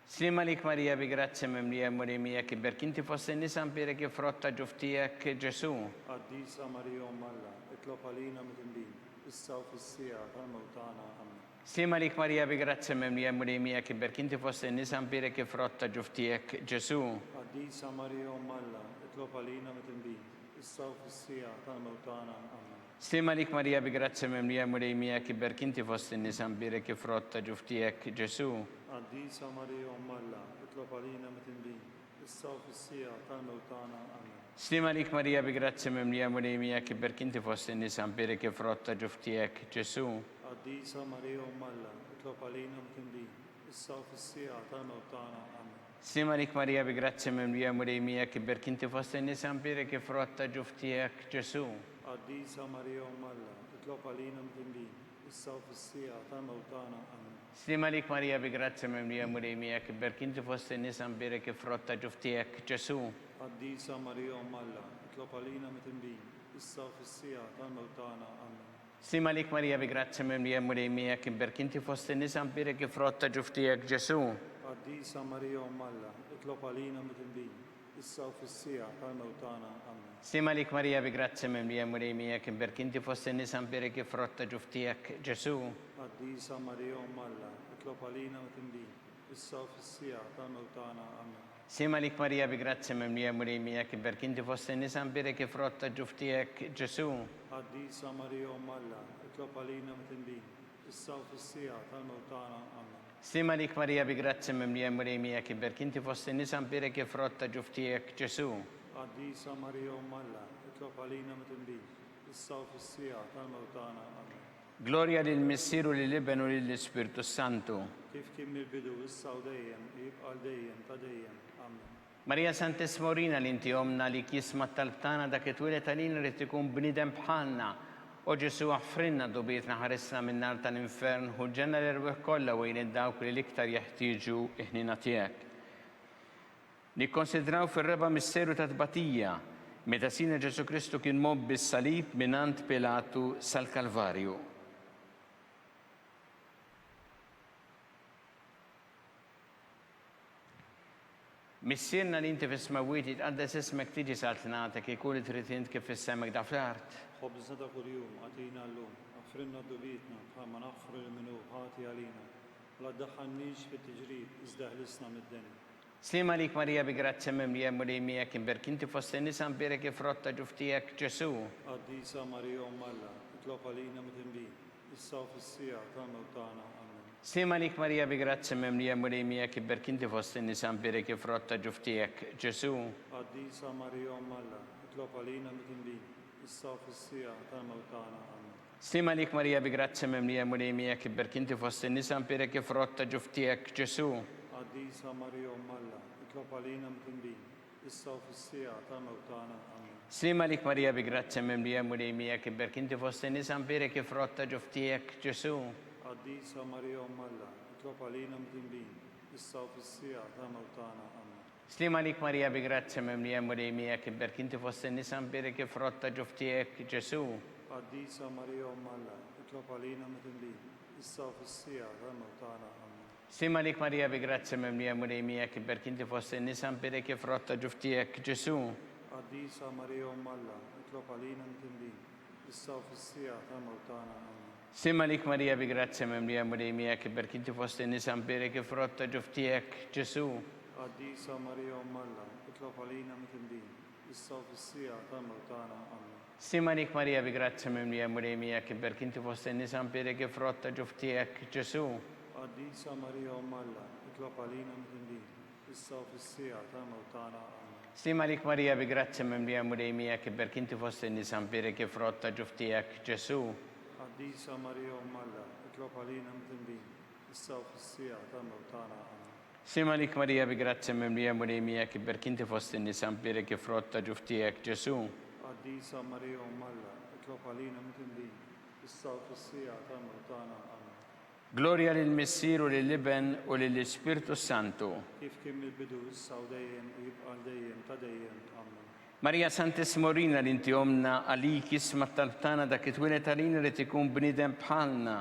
Slima lik Marija bi grazzi mimlija murejmija kimberk inti fost in-nisa mbirek frotta ġuftijek Ġesu. قديسة مريم أم الله اطلب علينا وتنبيه issa u fis-sija tal-mewtana. Amen. Slima lik Marija bi grazzi mimlija murejmija kimberk inti fost in-nisa mbirek frotta ġuftijek Ġesu. قديسة مريم أم الله اطلب علينا وتنبيه issa u fis-sija tal-mewtana. Amen. Slima lik Marija bi grazzi mimlija murejmija kimberk inti fost in-nisa mbirek frotta ġuftijek Ġesu. قديسة مريم أم الله اطلب علينا وتنبيه issa u fis-sija tal-mewtana. Amen. Slima lik Marija bi grazzi mimlija murejmija kiberk inti fost in-nisa mbirik frott ta' ġuftijek Ġesu. Qaddisa Marija Alla, itlob għalina mtindin, issa u fis-sija tal-mewt tagħna. Amen. Slima lik Marija bi grazzi mimlija murejmija kiberk inti fost in-nisa mbirik frott ta' ġuftijek Ġesu. Qaddisa Marija Alla, itlob għalina mtindin, issa u fis-sija tal-mewt tagħna. Amen. Slima lik Marija bi grazzi mimlija murejmija kiberk inti fost in-nisa mbirik frott ta' ġuftijek Ġesu. Qaddisa Marija Alla, itlob għalina mtindin, issa u fis-sija tal-mewt tagħna. Amen. Slima lik Marija bi grazzi mimlija murejmija kiberk inti fost in-nisa mbirik frott ta' ġuftijek Ġesu. Qaddisa Marija Alla, itlob għalina mtindin, issa u fis-sija tal-mewt tagħna. Amen. Slima lik Marija bi grazzi mimlija murejmija kiberk inti fost in-nisa mbirik frott ta' ġuftijek Ġesu. Qaddisa Marija Alla, itlob għalina mtindin, issa u fis-sija tal-mewt tagħna. Amen. Slima lik Marija bi grazzi mimlija murejmija kiberk inti fost in-nisa mbirik frott ta' ġuftijek Ġesu. Qaddisa Marija Alla, itlob għalina mtindin, issa u fis-sija tal-mewt tagħna. Amen. Slima lik Marija bi grazzi mimlija murejmija kiberk inti fost in-nisa mbirik frott ta' ġuftijek Ġesu. Qaddisa Marija Alla, itlob għalina mtindin, issa u fis-sija tal-mewt tagħna. Amen. Gloria lil Missieru lil Ibn u lil Spiritu Santu. Kif kien mill-bidu issa u dejjem, jibqa' dejjem ta' dejjem. Amen. Marija Sant'Esmorina li inti omna li kisma tal-btana dak it-twilet għalina rrid ikun bnidem bħalna. O Ġesu għaffrinna dubietna ħaresna minn nar tal-infern u ġenna l-erweħ kollha wejn id-dawk li l-iktar jeħtieġu iħnina tiegħek. Nikkonsidraw fir-reba misteru ta' tbatija meta sina Ġesu Kristu kien mobb bis-salib minant Pilatu sal-Kalvarju. Missierna li inti fis-smawiet jitqaddes ismek tiġi saltnatek ikun trid int kif issemek da fl-art. خبزنا ده كل يوم أعطينا اللوم أغفرنا ذنوبنا كما نغفر لمن هاتي علينا لا تدخلنيش في التجريب ازدهلسنا من الدنيا. Slima lik Marija bi grazzi mimlija murejmija kiberk inti fost in-nisa mbirik frott ta' ġuftijek Ġesu. Qaddisa Marija Alla, itlob għalina mtindin, issa u fis-sija tal-mewt tagħna. Amen. Slima lik Marija bi grazzi mimlija murejmija kiberk inti fost in-nisa mbirik frott ta' ġuftijek Ġesu. Qaddisa Marija Alla, itlob għalina mtindin, issa u fis-sija tal-mewt tagħna. Amen. Slima lik Marija bi grazzi mimlija murejmija kiberk inti fost in-nisa mbirik frott ta' ġuftijek Ġesu. Qaddisa Marija Alla, itlob għalina mtindin, issa u fis-sija tal-mewt tagħna. Amen. Slima lik Marija bi grazzi mimlija murejmija kiberk inti fost in-nisa mbirik frott ta' ġuftijek Ġesu. Qaddisa Marija Alla, itlob għalina mtindin, issa u fis-sija tal-mewt tagħna. Amen. Slima lik Marija bi grazzi mimlija murejmija kiberk inti fost in-nisa mbirik frott ta' ġuftijek Ġesu. Qaddisa Marija Alla, itlob għalina mtindin, issa u fis-sija tal-mewt tagħna. Amen. Slima lik Marija bi grazzi mimlija murejmija kiberk inti fost in-nisa mbirik frott ta' ġuftijek Ġesu. Qaddisa Marija Alla, itlob għalina mtindin, issa u fis-sija tal-mewt tagħna. Amen. Slima lik Marija bi grazzi mimlija murejmija kiberk inti fost in-nisa mbirik frott ta' ġuftijek Ġesu. Qaddisa Marija Alla, itlob għalina mtindin, issa u fis-sija tal-mewt tagħna. Amen. Slima lik Marija bi grazzi mimlija murejmija kiberk inti fost in-nisa mbirik frott ta' ġuftijek Ġesu. Qaddisa Marija Alla, itlob għalina mtindin, issa u fis-sija tal-mewt tagħna. Amen. Slima lik Marija bi grazzi mimlija murejmija kiberk inti fost in-nisa mbirik frott ta' ġuftijek Ġesu. Qaddisa Marija Alla, itlob għalina mtindin, issa u fis-sija tal-mewt tagħna. Amen. Slima lik Marija bi grazzi mimlija murejmija kiberk inti fost in-nisa mbirik frott ta' ġuftijek Ġesu. Qaddisa Marija Alla, itlob għalina mtindin, issa u fis-sija tal-mewt tagħna. Amen. Gloria lil Missieru lil Ibn u lil Spiritu Santu. Kif kien mill-bidu issa u dejjem u jibqa' dejjem ta' dejjem. Amen. Marija Sant'Esmorina li inti omna għalik isma tal-btana dak it-twilet għalina li tikun bnidem bħalna.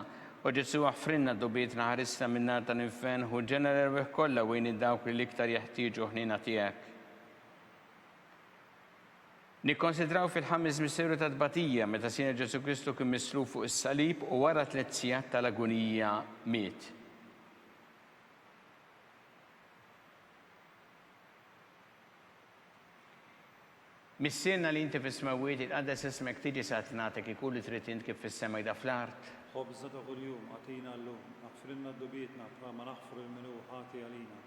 O Ġesu għaffrinna dubietna ħaresna minn nar tal-infern u ġenna l-erweħ kollha wejn id-dawk li l-iktar jeħtieġu ħnina tiegħek. Nikkonsidraw fil-ħames misteru ta' tbatija meta sina Ġesu Kristu kien mislu fuq is-salib u wara 3 sigħat tal-agonija miet. Missierna li inti fis-smawiet itqaddes ismek tiġi satnatek ikun li trid int kif fis-semek da fl-art. خبزنا ده كل يوم أعطينا اللوم أغفرنا ذنوبنا كما نغفر لمن هاتي علينا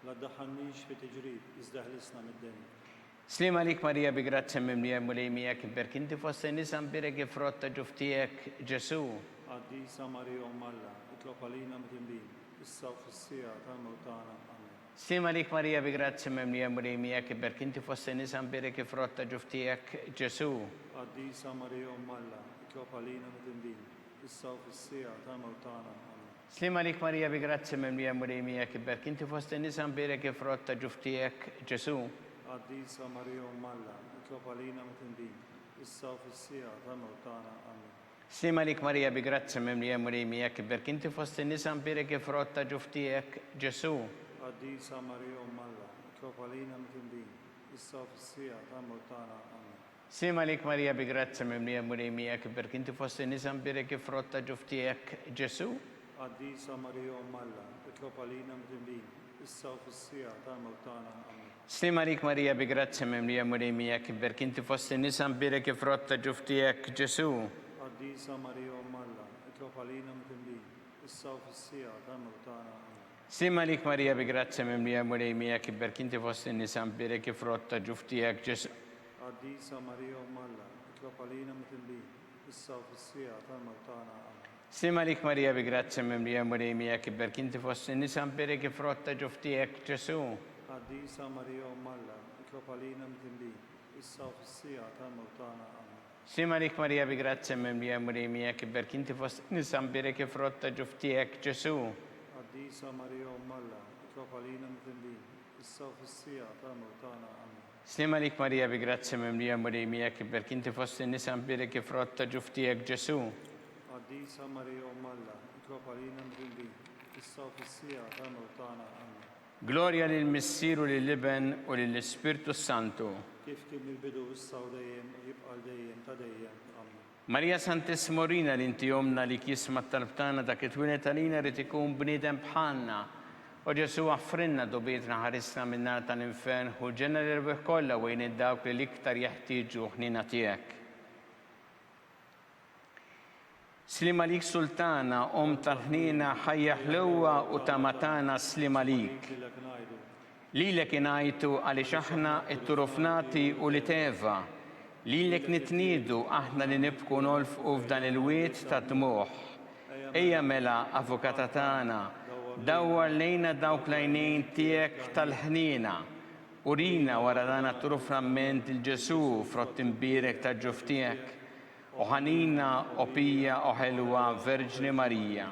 لا تدخلنيش في تجريب ازدهلسنا من الدنيا. Slima lik Marija bi grazia mimlija mulejmija kibberk inti fost nisa mbirek frotta ġuftijek Ġesu. Qaddisa Marija Umm Alla, itlob għalina mit-tinbin, issa u fis-sija tal-mewtana. Amen. Slima lik Marija bi grazia mimlija mulejmija kibberk inti fost nisa mbirek frotta ġuftijek Ġesu. Qaddisa Marija Umm Alla, itlob għalina mit-tinbin, issa u fis-sija tal-mewtana. Amen. Slima lik Marija bi grazia mimlija mulejmija kibberk inti fost nisa mbirek frotta ġuftijek Ġesu. Qaddisa Marija Umm Alla, itlob għalina mit-tinbin, issa u fis-sija tal-mewtana. Amen. Slima lik Marija bi grazia mimlija mulejmija kibberk inti fost nisa mbirek frotta ġuftijek Ġesu. Qaddisa Marija Umm Alla, itlob għalina mit-tinbin, issa u fis-sija tal-mewtana. Amen. Slima lik Marija bi grazia mimlija mulejmija kibberk inti fost nisa mbirek frotta ġuftijek Ġesu. Qaddisa Marija Umm Alla, itlob għalina mit-tinbin, issa u fis-sija tal-mewtana. Amen. Slima lik Marija bi grazia mimlija mulejmija kibberk inti fost nisa mbirek frotta ġuftijek Ġesu. Qaddisa Marija Umm Alla, itlob għalina mit-tinbin, issa u fis-sija tal-mewtana. Amen. Slima lik Marija bi grazia mimlija mulejmija kibberk inti fost nisa mbirek frotta ġuftijek Ġesu. Qaddisa Marija Umm Alla, itlob għalina mit-tinbin, issa u fis-sija tal-mewtana. Amen. Slima lik Marija bi grazia mimlija mulejmija kibberk inti fost nisa mbirek frotta ġuftijek Ġesu. Qaddisa Marija Umm Alla, itlob għalina mit-tinbin, issa u fis-sija tal-mewtana. Amen. Slima lik Marija bi grazia mimlija mulejmija kibberk inti fost nisa mbirek frotta ġuftijek Ġesu. Qaddisa Marija Umm Alla, itlob għalina mit-tinbin, issa u fis-sija tal-mewtana. Amen. Slima lik Marija bi grazia mimlija mulejmija kibberk inti fost nisa mbirek frotta ġuftijek Ġesu. Qaddisa Marija Umm Alla, itlob għalina mit-tinbin, issa u fis-sija tal-mewtana. Amen. Gloria lil Missieru lil Liben u lil Spiritu Santu. Kif kien mill-bidu issa u dejjem u jibqa' dejjem ta' dejjem. Amen. Marija Santismorina li inti jomna li kisma talbtana dak it-twilet għalina rrid ikun bniedem bħalna. U Ġesu għaffrinna dobietna ħarisna minnar tal-infern u ġenna l-irbeħ kollha wejn id-dawk li l-iktar jeħtieġu ħnina tiegħek. Slima lik Sultana, tal-ħnina ħajja ħlewwa u ta' matana slima lik. Lilek ngħidu, Lilek inajtu għaliex aħna it-turufnati u li teva. Lilek nitniedu aħna li nibku nolfqu f'dan il-wiet ta' dmuħ. Ejja mela avukata tagħna, dawwar lejna dawk l-għajnejn tiegħek tal-ħnina. Urina wara dan at-turuf ramment il-Ġesu frott imbierek ta' ġuftijek. U ħanina opija u ħelwa Verġni Marija.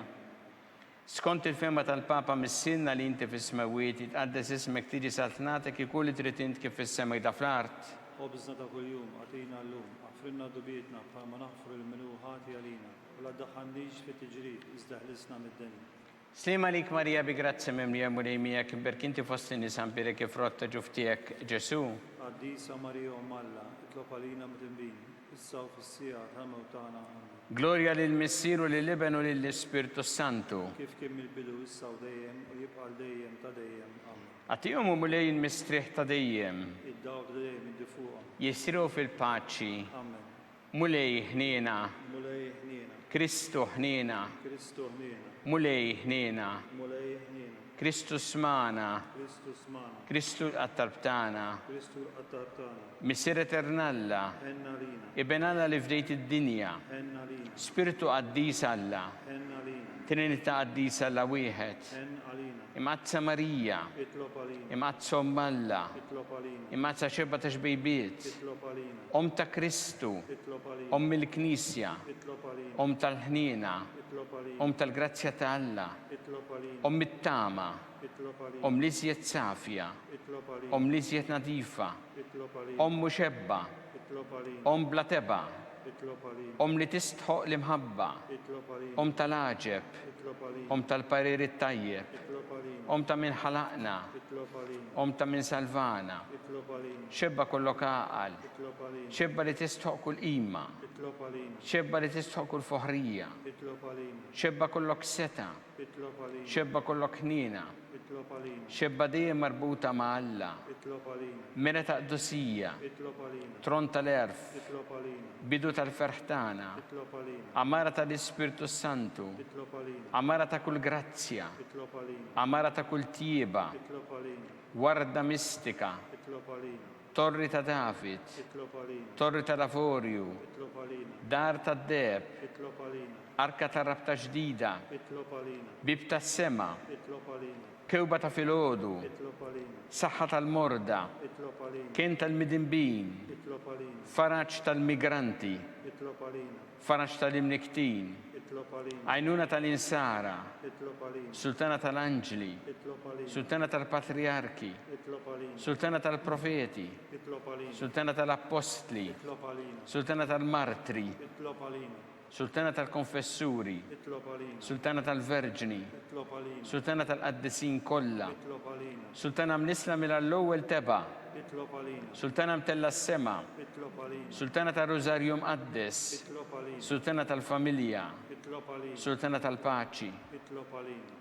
Skont il-fema tal-Papa missinna li inti fis-smawiet jitqaddes ismek tiġi saltnatek ikun li trid int kif fis-semek da fl-art. ħobżna ta' kuljum għatina llum, għaffrinna dubietna bħalma naħfru l-minuħati għalina, u la ddaħħalniex fit-tiġrid iżda ħlisna mid-dinja. Slima lik Marija bi grazzi mimlija mulejmija kibberk inti fost nisa mbirek frotta ġuftijek Ġesu. Qaddisa Marija Umm Alla, itlob għalina mit-tinbin, issa u fis-sija tal-mewtana. Amen. Gloria lil Missieru lil Liben u lil Spiritu Santu. Kif kien mill-bidu issa u dejjem u jibqa' dejjem ta' dejjem. Amen. Għatihom u mulej il-mistriħ ta' dejjem. Id-dawk dejjem id fuqhom. Jisiru fil-paċi. Amen. Mulej ħnina. Mulej ħniena, Kristu ħnina. Kristu ħniena, Mulej ħnina. mulej ħniena, Kristu smana. Kristu smana, Kristu għattalbtana. Kristu qattartana, Missir eternalla. ħenna lina, Ibenalla li fdejt id-dinja. ħenna lina, Spiritu għaddis Alla. ħenna lina, Trinità għaddis Alla wieħed. ħenna lina, Imazza Marija. itlob għalina, Imazza Ommalla. itlob għalina, Imazza xebba ta' xbejbiet. itlob għalina, Ta' Kristu. itlob għalina, Il-Knisja. itlob għalina, Tal-ħnina. itlob għalina, Tal-grazzja ta' Alla. itlob għalina, It-tama. itlob għalina, Li żjed safja. itlob għalina, Li żjed nadifa. itlob għalina, Muxebba. itlob għalina, Bla teba. itlob għalina, Li tistħoq l-imħabba. itlob għalina, Tal-aġeb. itlob għalina, Tal-pariri tajjeb. itlob għalina, Ta' min ħalaqna. itlob għalina, Ta' min salvana. itlob għalina, Xebba kollok għaqal. itlob għalina, Xebba li tistħoq kull qima. itlob għalina, Xebba li tistħoq kull foħrija. itlob għalina, Xebba kollok seta. itlob għalina, Xebba kollok ħnina. itlob għalina, Xebba dejjem marbuta ma' Alla. itlob għalina, Mera ta' qdusija. itlob għalina, Tron tal-erf. itlob għalina, Bidu tal-ferħtana. itlob għalina, Amara tal-Ispirtu Santu. itlob għalina, Amara ta' kull grazzja. itlob għalina, Amara ta' kull tieba. itlob għalina, Warda mistika. itlob għalina, Torri ta' David, itlob għalina, Torri ta' Lavorju, itlob għalina, Dar ta' Deb, itlob għalina, Arka ta' Rabta ġdida, itlob għalina, Bib ta' Sema, itlob għalina, Kewba ta' Filodu, itlob għalina, Saħħa tal-Morda, itlob għalina, Kien tal-Midinbin, itlob għalina, Faraġġ tal-Migranti, itlob għalina, Faraġġ tal-Imniktin, itlob għalina, Għajnuna tal-Insara, itlob għalina, Sultana tal-Anġli, itlob għalina, Sultana tal-Patriarki, itlob għalina, Sultana tal-Profeti, itlob għalina, Sultana tal-Apostli, itlob għalina, Sultana tal-Martri, itlob għalina, Sultana tal-Konfessuri, itlob għalina, Sultana tal-Verġni, itlob għalina, Sultana tal-Qaddisin kollha, itlob għalina, Sultana mnisla mill-ewwel teba', itlob għalina, Sultana mtella s-sema, itlob għalina, Sultana tal-Rożarju Mqaddes, itlob għalina, Sultana tal-Familja, itlob għalina, Sultana tal-Paċi. itlob għalina,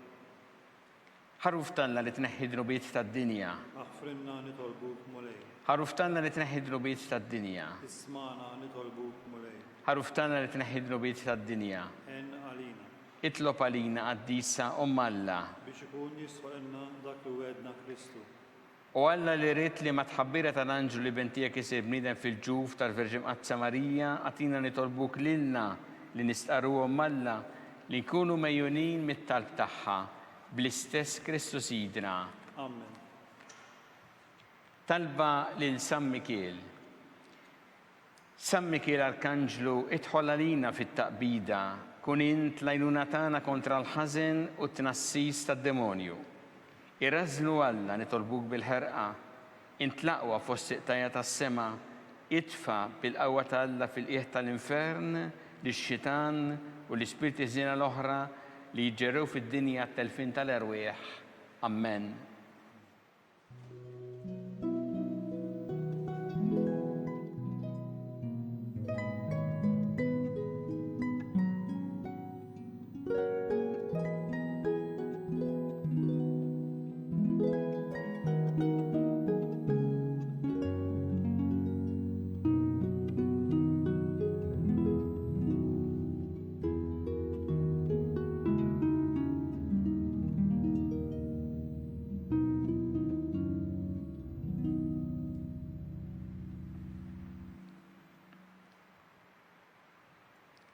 Ħaruf tanna li tneħħi drobiet tad-dinja, aħfrinna nitolbuk mulej, ħaruf tanna li tneħħi drobiet tad-dinja, ismana nitolbuk mulej, ħaruf tanna li tneħħi drobiet tad-dinja. en għalina, Itlob għalina Qaddisa Alla. biex ikun jisħolna dak li wedna Kristu. U Alla li rrit li ma tħabbira tal-anġlu li bentijek isir bniedem fil-ġuf tal-Verġin Qazza Marija, għatina nitolbuk lilna li nistqarruhom Alla li nkunu mejjunin mit-talb tagħha bl-istess Kristu sidna. Amen. Talba lil San Mikiel. San Mikiel Arkanġlu idħol għalina fit-taqbida, kun int lajnuna tagħna kontra l-ħażen u t-tnassis tad-demonju. Irrażlu Alla nitolbuk bil-ħerqa, intlaqwa fost siqtajja tas-sema, idfa bil-qawwa ta' Alla fil-qiegħ tal-infern lix-xitan u l-ispirti żiena l-oħra li jġerrew fid-dinja t-telfin tal-erwieħ. Amen.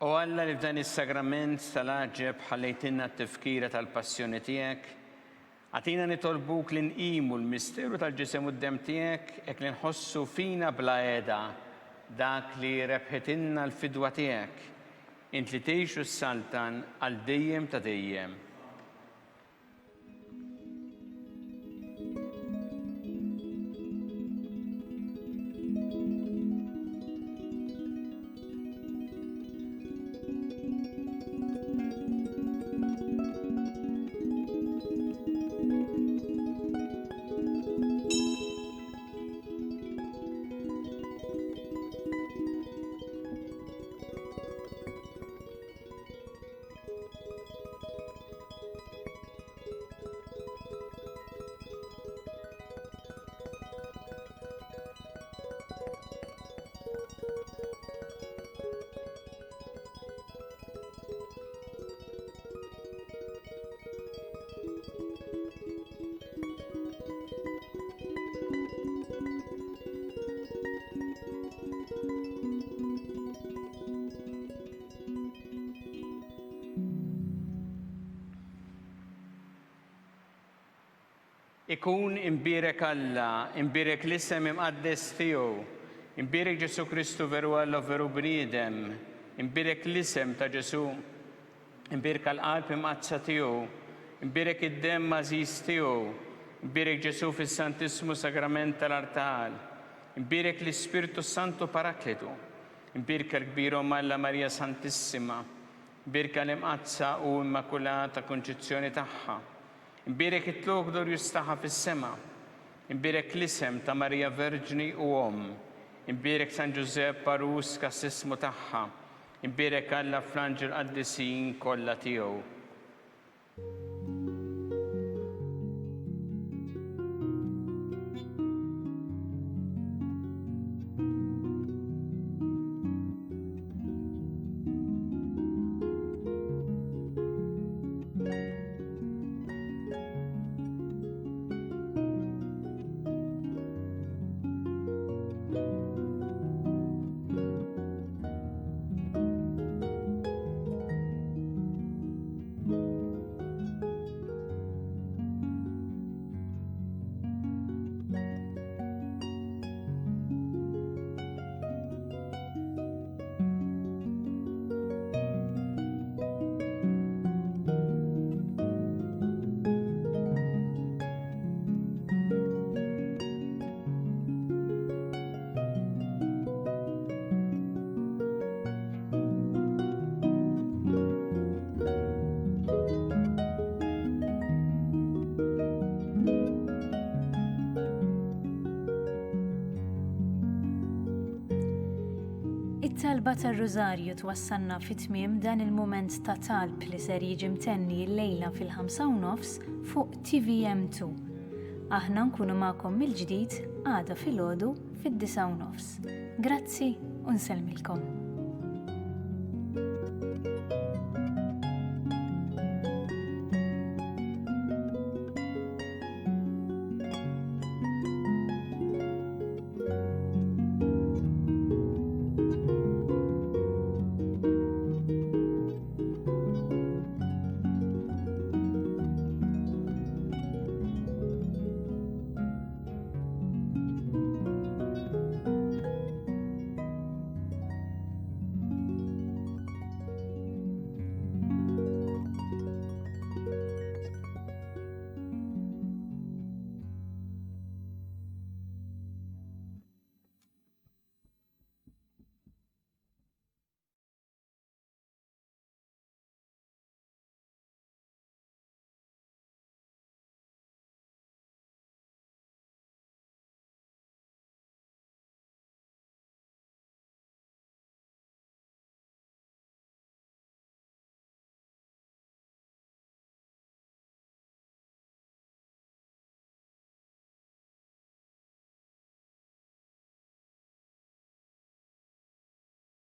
U Alla li f'dan is-sagrament tal-aġeb ħallejtinna t-tifkira tal-passjoni tiegħek, għatina nitolbuk li nqimu l-misteru tal-ġisem u d-dem tiegħek hekk li nħossu fina bla qiegħda dak li rebħetinna l-fidwa tiegħek, int li tgħixu s-saltan għal dejjem ta' dejjem. Ikun imbirek Alla, imbirek l-isem imqaddes tiegħu, imbirek Ġesu Kristu veru Alla veru bniedem, imbirek l-isem ta' Ġesu, imbirek l-qalb imqazza tiegħu, imbirek id-dem mażiż tiegħu, imbirek Ġesu fis-Santissimu Sagrament tal-Artal, imbirek l-Ispirtu Santu Parakletu, imbirek l-kbirhom Alla Marija Santissima, imbirek l-imqazza u immakulata konċizzjoni tagħha. Imbirek it-tlok Glorjus tagħha fis-sema, imbirek l-isem ta' Marija Verġni u Om, imbirek San Giuseppe Parus kas-sismu tagħha, imbirek Alla fl-anġel qaddisin kollha tiegħu. il-kitba tar-Rużarju twassalna fit-tmiem dan il-mument ta' talb li ser jiġi mtenni l-lejla fil-5:30 fuq TVM2. Aħna nkunu magħkom mill-ġdid għada filgħodu fid-9:30. Grazzi u nsellmilkom.